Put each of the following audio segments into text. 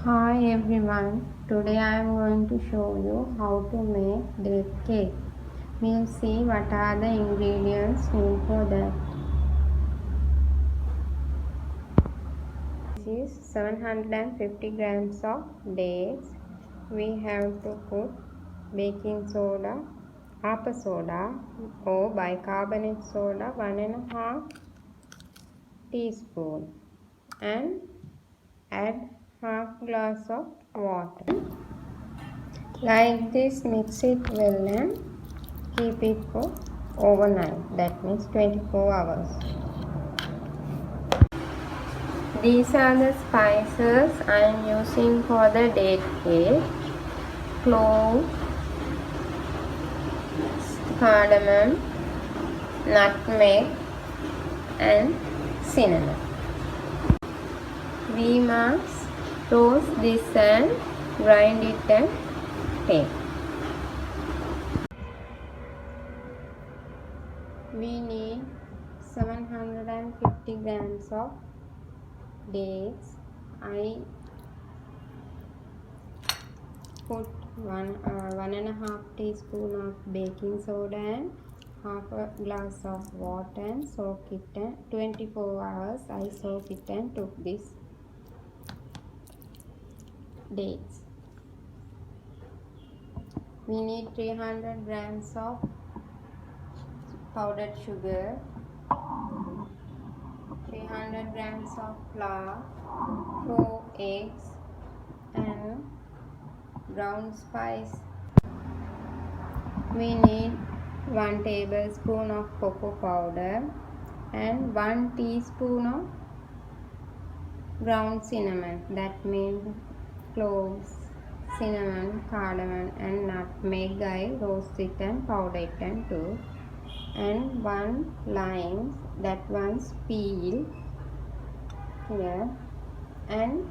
Hi everyone, today I am going to show you how to make date cake. We'll see what are the ingredients needed for that. This is 750 grams of dates. We have to put baking soda, apple soda or bicarbonate soda 1.5 teaspoon and add half glass of water. Like this, mix it well and keep it for overnight, that means 24 hours. These are the spices I am using for the date cake: clove, cardamom, nutmeg and cinnamon. We must roast this and grind it and take. We need 750 grams of dates. I put 1.5 teaspoon of baking soda and half a glass of water and soak it, and 24 hours I soak it and took this dates. We need 300 grams of powdered sugar, 300 grams of flour, 4 eggs and brown spice. We need 1 tablespoon of cocoa powder and 1 teaspoon of ground cinnamon, that means cloves, cinnamon, cardamom and nutmeg. I roast it and powder it and took, and 1 lime, that one's peel here. And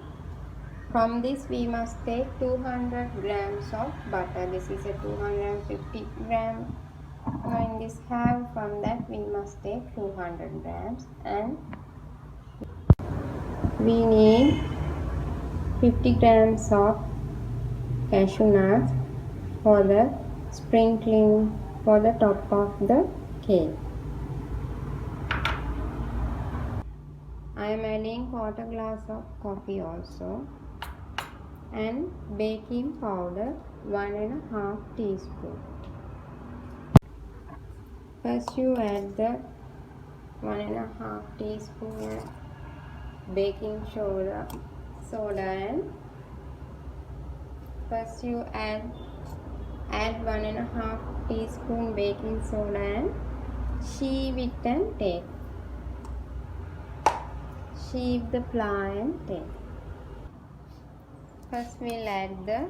from this we must take 200 grams of butter. This is a 250 gram in this half. From that we must take 200 grams, and we need 50 grams of cashew nuts for the sprinkling for the top of the cake. I am adding quarter glass of coffee also, and baking powder 1.5 teaspoon. First you add the 1.5 teaspoon baking soda and first you add 1.5 teaspoon baking soda and sieve it and take. Sieve the flour and take. First we'll add the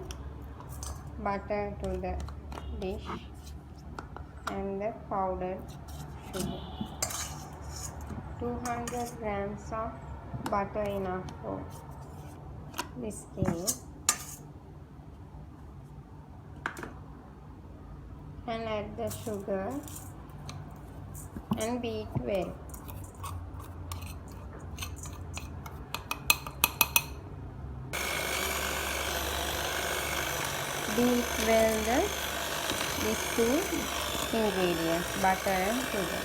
butter to the dish and the powdered sugar. 200 grams of butter enough for this cake, and add the sugar and beat well. Beat well these two ingredients, butter and sugar.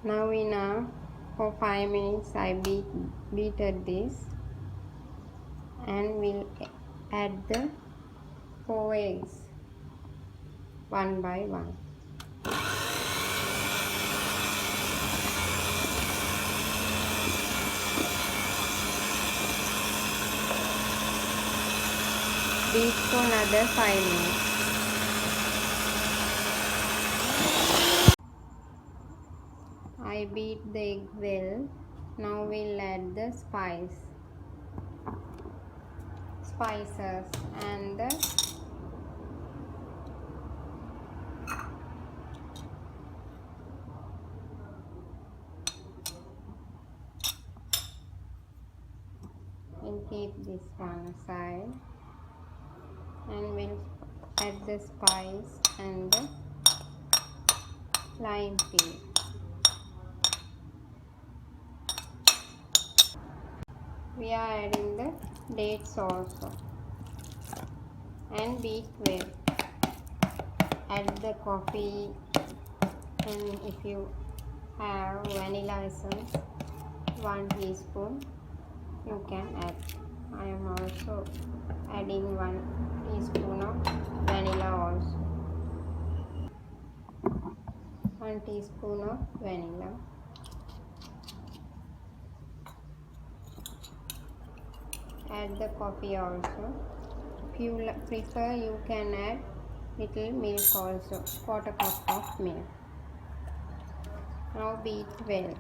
Now for 5 minutes I beated this, and we'll add the 4 eggs one by one. Beat for another 5 minutes. I beat the egg well. Now we'll add the spices and we'll keep this one aside, and we'll add the spice and the lime peel. We are adding the dates also and beat well. Add the coffee, and if you have vanilla essence, 1 teaspoon you can add. I am also adding 1 teaspoon of vanilla also. 1 teaspoon of vanilla. Add the coffee also. If you prefer, you can add little milk also, 1/4 cup of milk. Now beat well.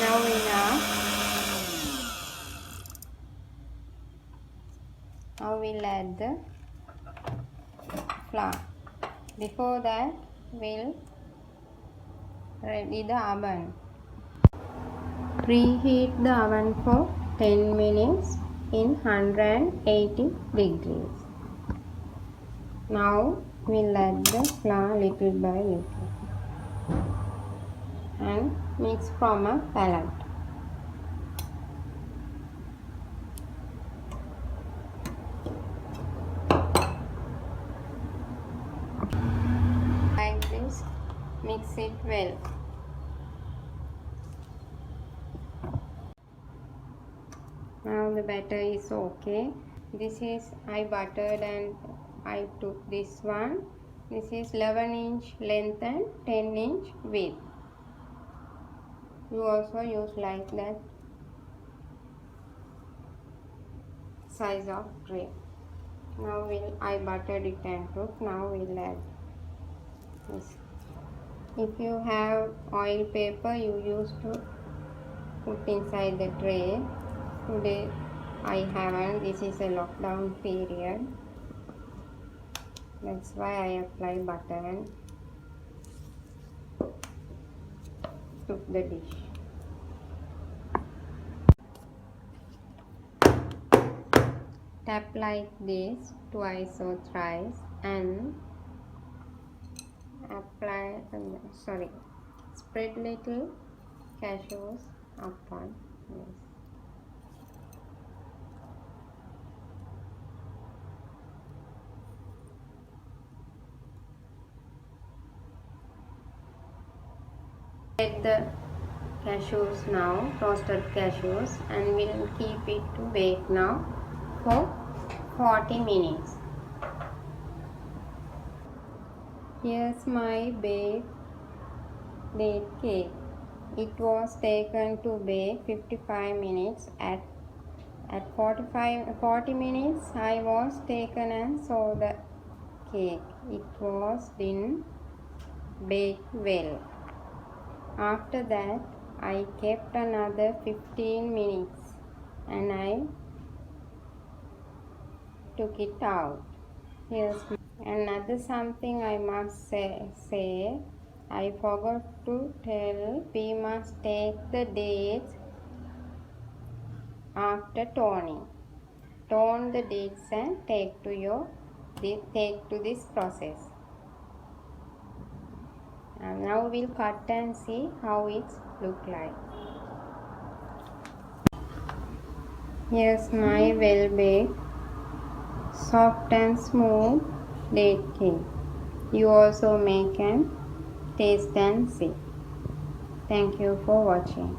Now we'll add the flour. Before that, we'll ready the oven. Preheat the oven for 10 minutes in 180 degrees. Now we'll add the flour little by little and mix from a palette. Like this, mix it well. Now the batter is okay. This is I buttered and I took this one. This is 11-inch length and 10-inch width. You also use like that size of tray. Now I buttered it and took. Now we'll add this. If you have oil paper, you used to put inside the tray. Today I haven't. This is a lockdown period. That's why I apply butter and took the dish. Tap like this twice or thrice and spread little cashews upon this. Add the cashews now, roasted cashews, and we'll keep it to bake now for 40 minutes. Here's my baked date cake. It was taken to bake 55 minutes. At 40 minutes I was taken and saw the cake. It didn't bake well. After that I kept another 15 minutes and I took it out. Here's another something I must say. I forgot to tell, we must take the dates after toning. Tone the dates and take to this process. And now we'll cut and see how it look like. Here's my well-baked, soft and smooth date cake. You also make and taste and see. Thank you for watching.